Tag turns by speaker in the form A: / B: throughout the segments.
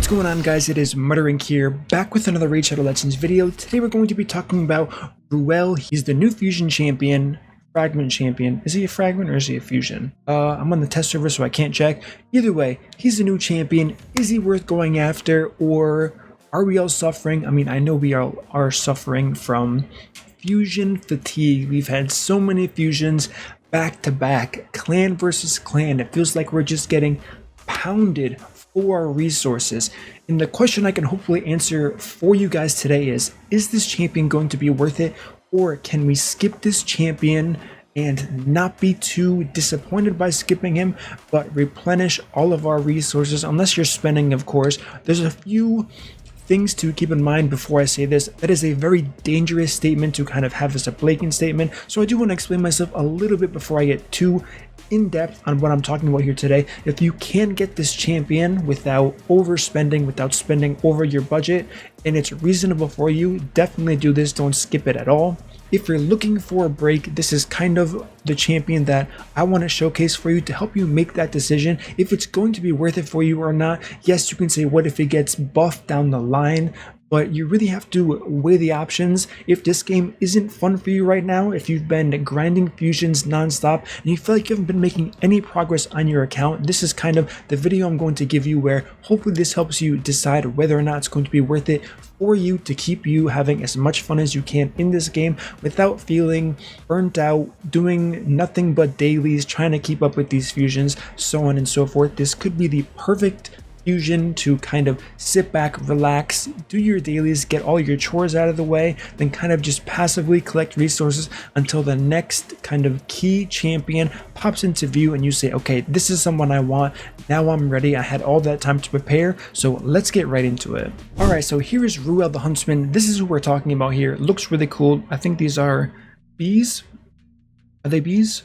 A: What's going on, guys? It is MurderInc here, back with another Raid Shadow Legends video. Today we're going to be talking about Ruel. He's the new fusion champion, fragment champion. Is he a fragment or is he a fusion? I'm on the test server, so I can't check. Either way, he's the new champion. Is he worth going after, or are we all suffering? I mean, I know we all are suffering from fusion fatigue. We've had so many fusions back to back, clan versus clan. It feels like we're just getting pounded for our resources. And the question I can hopefully answer for you guys today is this champion going to be worth it, or can we skip this champion and not be too disappointed by skipping him, but replenish all of our resources, unless you're spending, of course. There's a few things to keep in mind before I say this. That is a very dangerous statement to kind of have as a blatant statement, so I do want to explain myself a little bit before I get too in depth on what I'm talking about here today. If you can get this champion without overspending, without spending over your budget, and it's reasonable for you, definitely do this. Don't skip it at all. If you're looking for a break, this is kind of the champion that I want to showcase for you to help you make that decision if it's going to be worth it for you or not. Yes, you can say, what if it gets buffed down the line? But you really have to weigh the options. If this game isn't fun for you right now, if you've been grinding fusions nonstop and you feel like you haven't been making any progress on your account, this is kind of the video I'm going to give you where hopefully this helps you decide whether or not it's going to be worth it for you to keep you having as much fun as you can in this game without feeling burnt out, doing nothing but dailies, trying to keep up with these fusions, so on and so forth. This could be the perfect fusion to kind of sit back, relax, do your dailies, get all your chores out of the way, then kind of just passively collect resources until the next kind of key champion pops into view and you say, okay, this is someone I want. Now I'm ready. I had all that time to prepare, so let's get right into it. All right, so here is Ruel the Huntsman. This is who we're talking about here. Looks really cool. I think these are bees. Are they bees?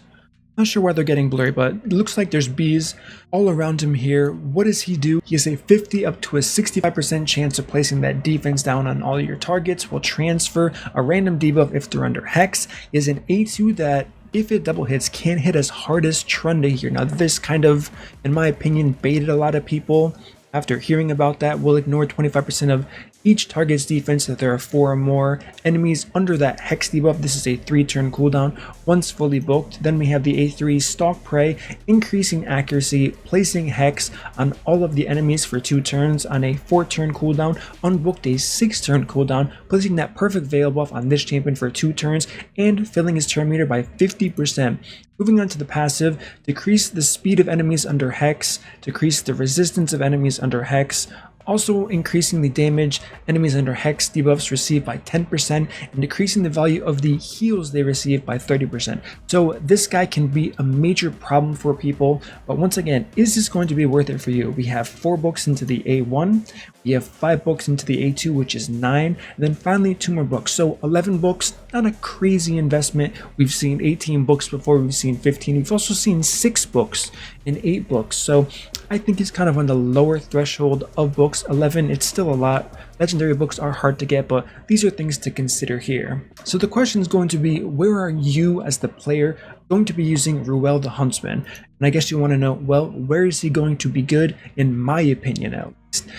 A: Not sure why they're getting blurry, but it looks like there's bees all around him here. What does he do? He has a 50 up to a 65% chance of placing that defense down on all your targets. Will transfer a random debuff if they're under hex. He is an A2 that, if it double hits, can hit as hard as Trunda here. Now this kind of, in my opinion, baited a lot of people. After hearing about that, we'll ignore 25% of each target's defense if there are 4 or more enemies under that hex debuff. This is a 3-turn cooldown. Once fully booked, then we have the A3 Stalk Prey, increasing accuracy, placing hex on all of the enemies for 2 turns on a 4-turn cooldown. Unbooked, a 6-turn cooldown, placing that perfect veil buff on this champion for 2 turns and filling his turn meter by 50%. Moving on to the passive, decrease the speed of enemies under hex, decrease the resistance of enemies under hex, also increasing the damage enemies under hex debuffs receive by 10% and decreasing the value of the heals they receive by 30%. So this guy can be a major problem for people, but once again, is this going to be worth it for you? We have 4 books into the A1, we have 5 books into the A2, which is 9, and then finally 2 more books. So 11 books, not a crazy investment. We've seen 18 books before, we've seen 15, we've also seen 6 books and 8 books. So I think it's kind of on the lower threshold of books. 11, it's still a lot. Legendary books are hard to get, but these are things to consider here. So the question is going to be, where are you as the player going to be using Ruel the Huntsman? And I guess you want to know, well, where is he going to be good, in my opinion at least?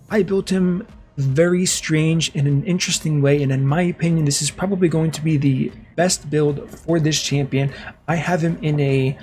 A: I built him very strange in an interesting way, and in my opinion, this is probably going to be the best build for this champion. I have him in a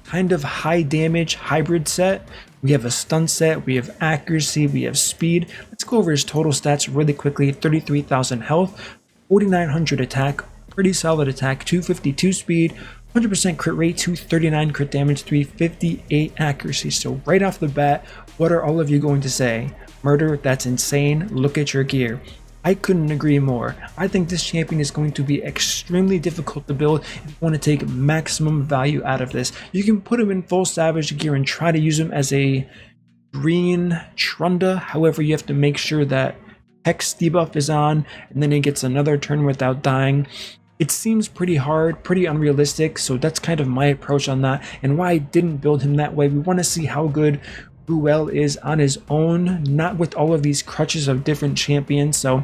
A: kind of high damage hybrid set. We have a stun set, we have accuracy, we have speed. Let's go over his total stats really quickly. 33,000 health, 4,900 attack, pretty solid attack, 252 speed, 100% crit rate, 239 crit damage, 358 accuracy. So right off the bat, what are all of you going to say? Murder, that's insane. Look at your gear. I couldn't agree more. I think this champion is going to be extremely difficult to build if you want to take maximum value out of this. You can put him in full savage gear and try to use him as a green Trunda. However, you have to make sure that hex debuff is on and then he gets another turn without dying. It seems pretty hard, pretty unrealistic, so that's kind of my approach on that and why I didn't build him that way. We want to see how good Ruel is on his own, not with all of these crutches of different champions. So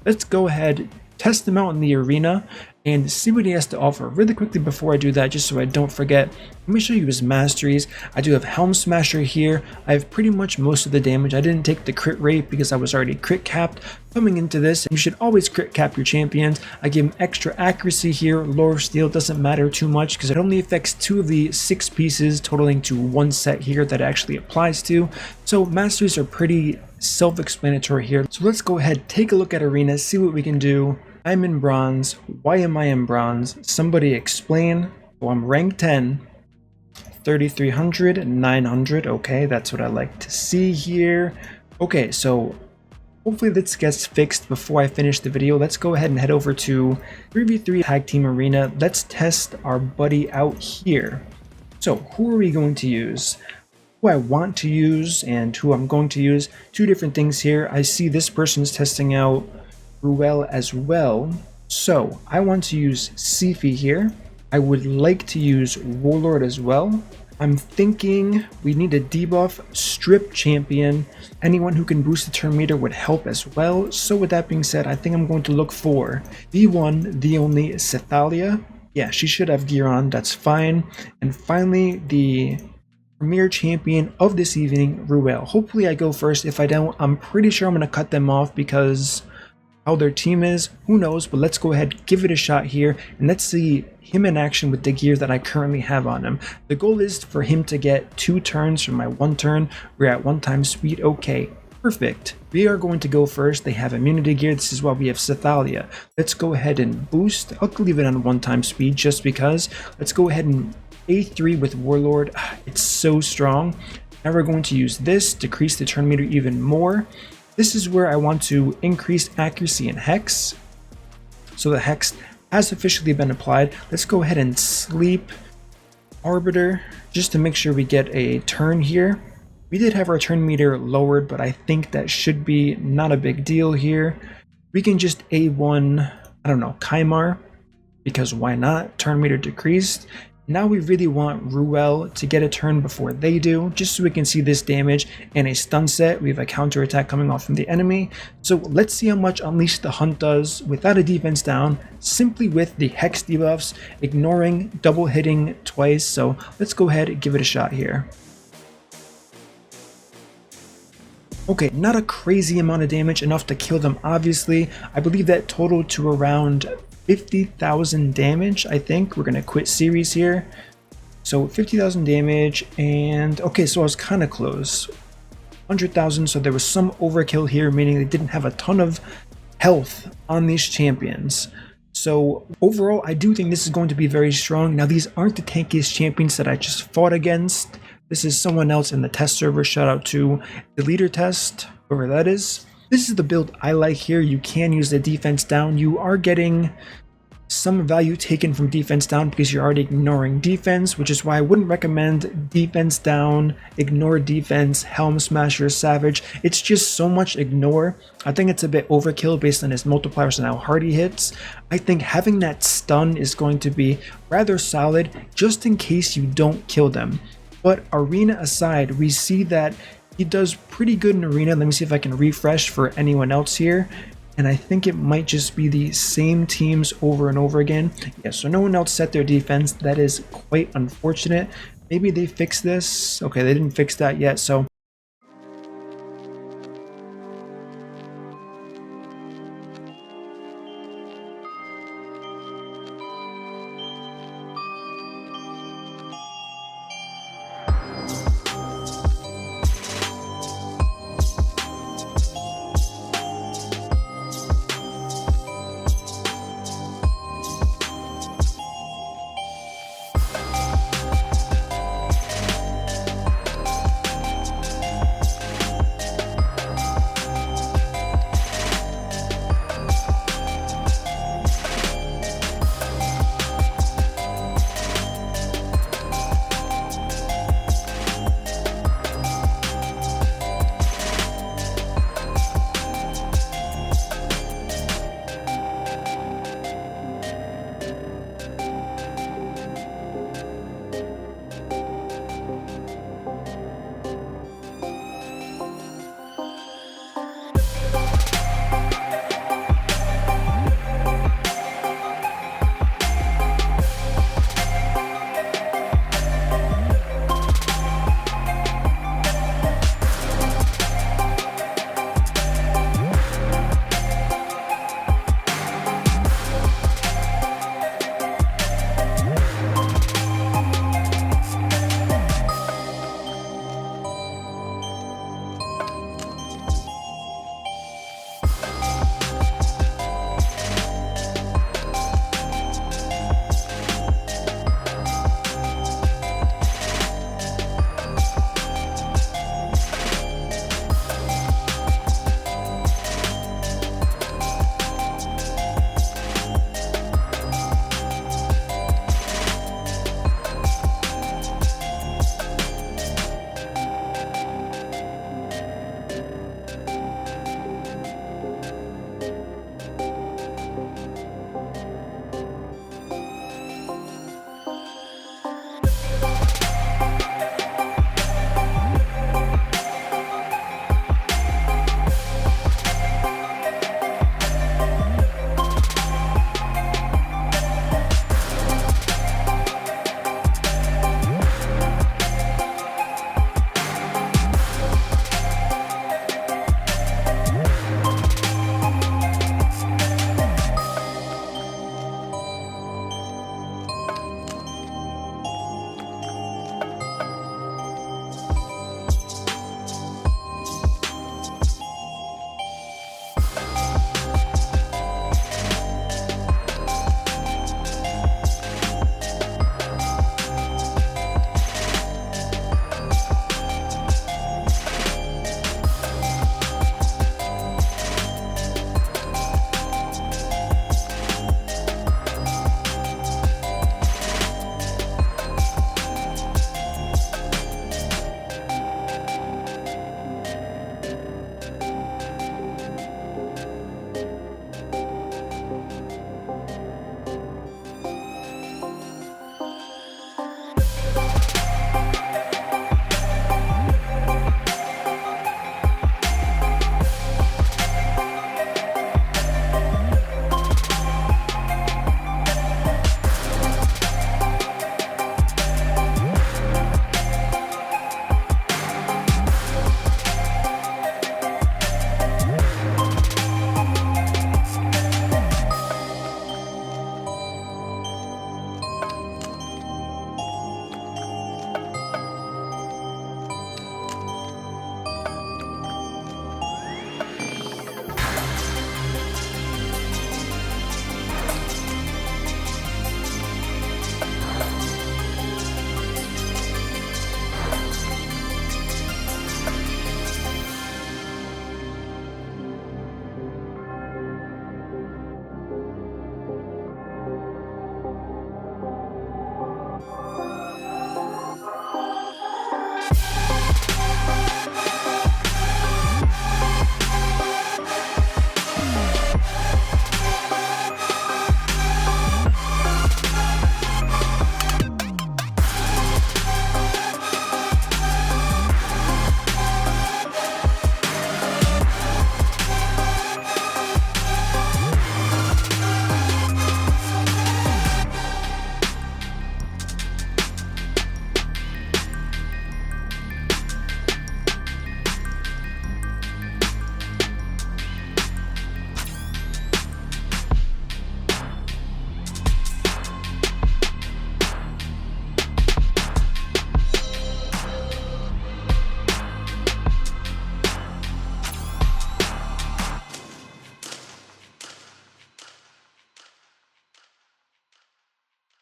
A: let's go ahead, test him out in the arena, and see what he has to offer. Really quickly before I do that, just so I don't forget, let me show you his masteries. I do have Helm Smasher here. I have pretty much most of the damage. I didn't take the crit rate because I was already crit capped. Coming into this, you should always crit cap your champions. I give him extra accuracy here. Lore of Steel doesn't matter too much because it only affects 2 of the 6 pieces, totaling to 1 set here that it actually applies to. So masteries are pretty self-explanatory here. So let's go ahead, take a look at Arena, see what we can do. I'm in bronze. Why am I in bronze? Somebody explain. Oh, I'm rank 10. 3,300, 900. Okay, that's what I like to see here. Okay, so hopefully this gets fixed before I finish the video. Let's go ahead and head over to 3v3 Tag Team Arena. Let's test our buddy out here. So who are we going to use? Who I want to use and who I'm going to use. 2 different things here. I see this person's testing out Ruel as well. So I want to use Sifi here. I would like to use Warlord as well. I'm thinking we need a debuff strip champion. Anyone who can boost the turn meter would help as well. So with that being said, I think I'm going to look for the one, the only Sethalia. Yeah, she should have gear on, that's fine. And finally, the premier champion of this evening, Ruel. Hopefully I go first. If I don't, I'm pretty sure I'm going to cut them off because how their team is, who knows, but let's go ahead, give it a shot here, and let's see him in action with the gear that I currently have on him. The goal is for him to get 2 turns from my 1 turn. We're at 1 time speed. Okay, perfect. We are going to go first. They have immunity gear. This is why we have Sethalia. Let's go ahead and boost. I'll leave it on 1 time speed just because. Let's go ahead and A3 with Warlord. It's so strong. Now we're going to use this, decrease the turn meter even more. This is where I want to increase accuracy in Hex. So the Hex has officially been applied. Let's go ahead and sleep Arbiter just to make sure we get a turn here. We did have our turn meter lowered, but I think that should be not a big deal here. We can just A1, I don't know, Kaimar, because why not? Turn meter decreased. Now we really want Ruel to get a turn before they do, just so we can see this damage and a stun set. We have a counter attack coming off from the enemy. So let's see how much Unleash the Hunt does without a defense down, simply with the Hex debuffs, ignoring double hitting twice. So let's go ahead and give it a shot here. Okay, not a crazy amount of damage, enough to kill them obviously. I believe that totaled to around 50,000 damage, I think. We're gonna quit series here. So 50,000 damage, and okay, so I was kind of close. 100,000, so there was some overkill here, meaning they didn't have a ton of health on these champions. So overall, I do think this is going to be very strong. Now, these aren't the tankiest champions that I just fought against. This is someone else in the test server. Shout out to the leader test, whoever that is. This is the build I like here. You can use the defense down. You are getting some value taken from defense down because you're already ignoring defense, which is why I wouldn't recommend defense down, ignore defense, Helm Smasher, Savage. It's just so much ignore. I think it's a bit overkill based on his multipliers and how hard he hits. I think having that stun is going to be rather solid just in case you don't kill them. But arena aside, we see that he does pretty good in arena. Let me see if I can refresh for anyone else here. And I think it might just be the same teams over and over again. Yeah, so no one else set their defense. That is quite unfortunate. Maybe they fixed this. Okay, they didn't fix that yet, so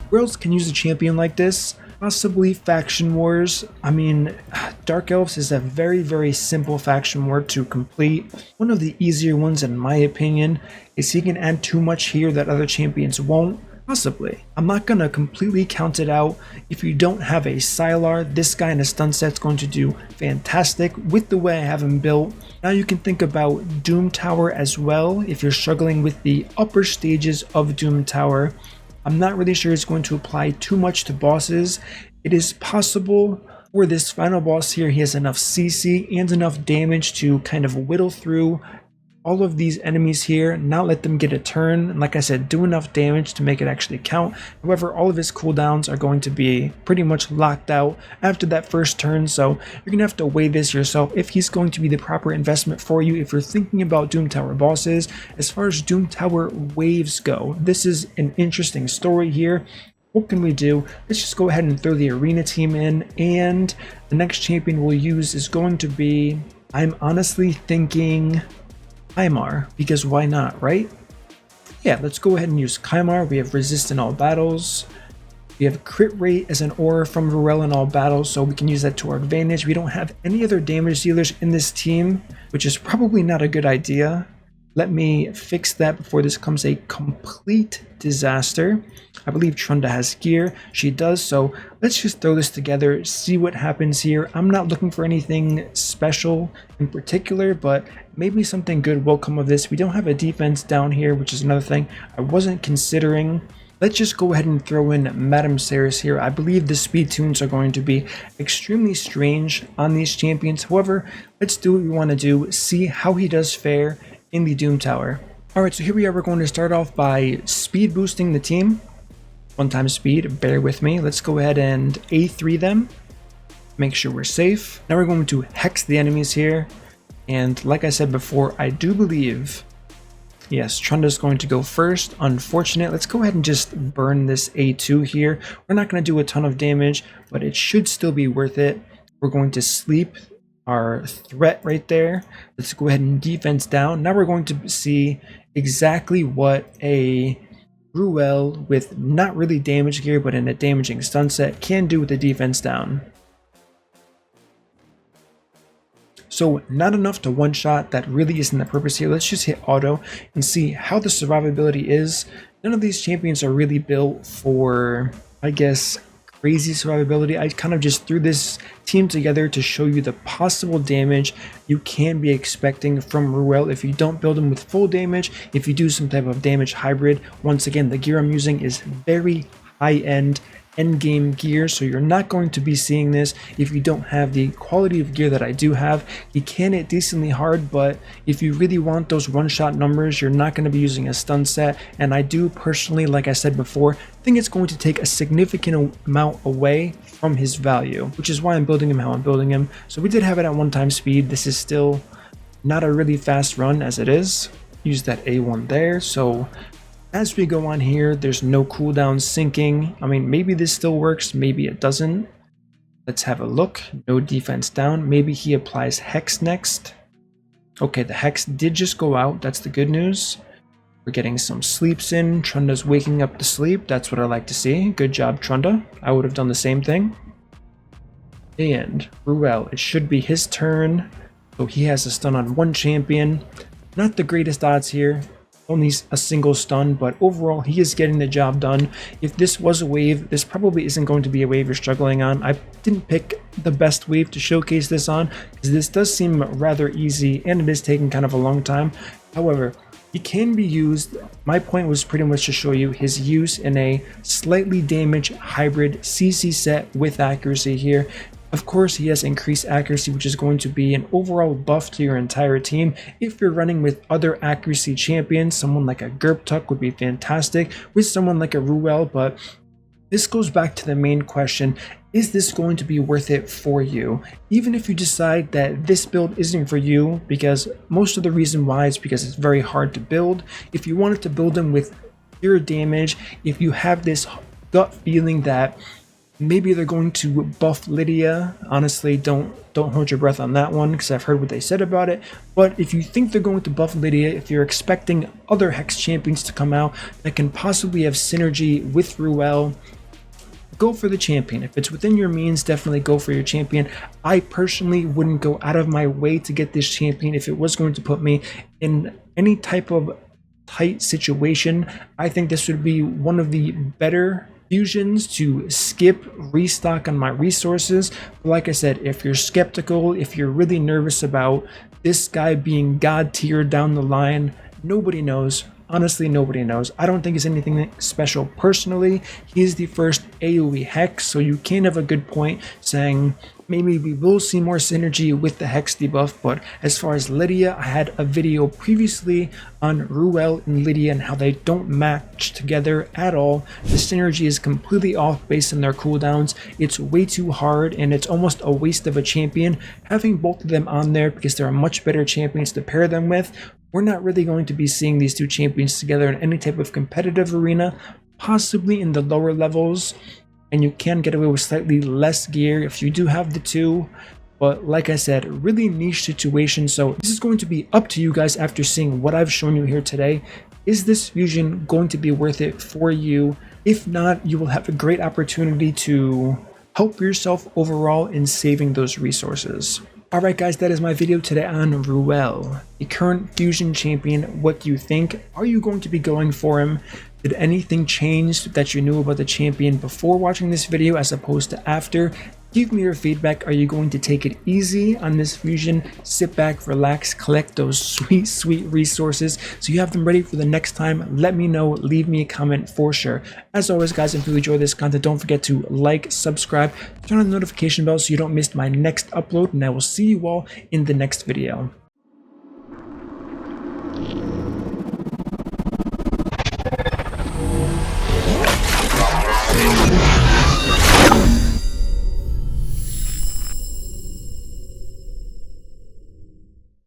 A: Where else can use a champion like this? Possibly Faction Wars. I mean, Dark Elves is a very simple faction war to complete. One of the easier ones in my opinion. Is he can add too much here that other champions won't? Possibly. I'm not going to completely count it out. If you don't have a Sylar, this guy in a stun set's going to do fantastic with the way I have him built. Now you can think about Doom Tower as well if you're struggling with the upper stages of Doom Tower. I'm not really sure it's going to apply too much to bosses. It is possible for this final boss here, he has enough CC and enough damage to kind of whittle through all of these enemies here, not let them get a turn, and like I said, do enough damage to make it actually count. However, all of his cooldowns are going to be pretty much locked out after that first turn, so you're going to have to weigh this yourself if he's going to be the proper investment for you if you're thinking about Doom Tower bosses. As far as Doom Tower waves go, this is an interesting story here. What can we do? Let's just go ahead and throw the arena team in, and the next champion we'll use is going to be, I'm honestly thinking Kymar, because why not, right? Yeah, let's go ahead and use Kymar. We have resist in all battles. We have crit rate as an aura from Ruel in all battles, so we can use that to our advantage. We don't have any other damage dealers in this team, which is probably not a good idea. Let me fix that before this becomes a complete disaster. I believe Trunda has gear. She does, so let's just throw this together, see what happens here. I'm not looking for anything special in particular, but maybe something good will come of this. We don't have a defense down here, which is another thing I wasn't considering. Let's just go ahead and throw in Madame Ceres here. I believe the speed tunes are going to be extremely strange on these champions. However, let's do what we want to do, see how he does fare in the Doom Tower. Alright, so here we are. We're going to start off by speed boosting the team. One time speed, bear with me. Let's go ahead and A3 them. Make sure we're safe. Now we're going to hex the enemies here. And like I said before, I do believe, yes, Trunda's going to go first. Unfortunate. Let's go ahead and just burn this A2 here. We're not going to do a ton of damage, but it should still be worth it. We're going to sleep our threat right there. Let's go ahead and defense down. Now we're going to see exactly what a Ruel with not really damage gear but in a damaging stun set can do with the defense down. So not enough to one shot, that really isn't the purpose here. Let's just hit auto and see how the survivability is. None of these champions are really built for, I guess, crazy survivability. I kind of just threw this team together to show you the possible damage you can be expecting from Ruel if you don't build him with full damage. If you do some type of damage hybrid, once again, the gear I'm using is very high-end endgame gear, so you're not going to be seeing this if you don't have the quality of gear that I do have. You can hit decently hard, but if you really want those one-shot numbers, you're not going to be using a stun set, and I do personally, like I said before, think it's going to take a significant amount away from his value, which is why I'm building him how I'm building him. So we did have it at one-time speed. This is still not a really fast run as it is. Use that A1 there, so as we go on here, there's no cooldown syncing. I mean, maybe this still works, maybe it doesn't. Let's have a look. No defense down. Maybe he applies Hex next. Okay, the Hex did just go out. That's the good news. We're getting some sleeps in. Trunda's waking up to sleep. That's what I like to see. Good job, Trunda. I would have done the same thing. And Ruel, it should be his turn. So he has a stun on one champion. Not the greatest odds here. Only a single stun, but overall he is getting the job done. If this was a wave, this probably isn't going to be a wave you're struggling on. I didn't pick the best wave to showcase this on because this does seem rather easy and it is taking kind of a long time. However, he can be used. My point was pretty much to show you his use in a slightly damaged hybrid CC set with accuracy here. Of course, he has increased accuracy, which is going to be an overall buff to your entire team. If you're running with other accuracy champions, someone like a Gerptuk would be fantastic with someone like a Ruel, but this goes back to the main question. Is this going to be worth it for you? Even if you decide that this build isn't for you, because most of the reason why is because it's very hard to build. If you wanted to build them with pure damage, if you have this gut feeling that maybe they're going to buff Lydia. Honestly, don't hold your breath on that one because I've heard what they said about it. But if you think they're going to buff Lydia, if you're expecting other Hex champions to come out that can possibly have synergy with Ruel, go for the champion. If it's within your means, definitely go for your champion. I personally wouldn't go out of my way to get this champion if it was going to put me in any type of tight situation. I think this would be one of the better fusions to skip, restock on my resources. But like I said, if you're skeptical, if you're really nervous about this guy being god tier down the line, nobody knows. Honestly, nobody knows. I don't think it's anything special personally. He's the first AoE Hex, so you can have a good point saying maybe we will see more synergy with the Hex debuff. But as far as Lydia, I had a video previously on Ruel and Lydia and how they don't match together at all. The synergy is completely off based on their cooldowns. It's way too hard and it's almost a waste of a champion having both of them on there because there are much better champions to pair them with. We're not really going to be seeing these two champions together in any type of competitive arena, possibly in the lower levels, and you can get away with slightly less gear if you do have the two. But like I said, really niche situation, so this is going to be up to you guys after seeing what I've shown you here today. Is this fusion going to be worth it for you? If not, you will have a great opportunity to help yourself overall in saving those resources. Alright guys, that is my video today on Ruel, the current fusion champion. What do you think? Are you going to be going for him? Did anything change that you knew about the champion before watching this video as opposed to after? Give me your feedback. Are you going to take it easy on this fusion? Sit back, relax, collect those sweet resources so you have them ready for the next time. Let me know. Leave me a comment for sure. As always, guys, if you enjoy this content, don't forget to like, subscribe, turn on the notification bell so you don't miss my next upload, and I will see you all in the next video.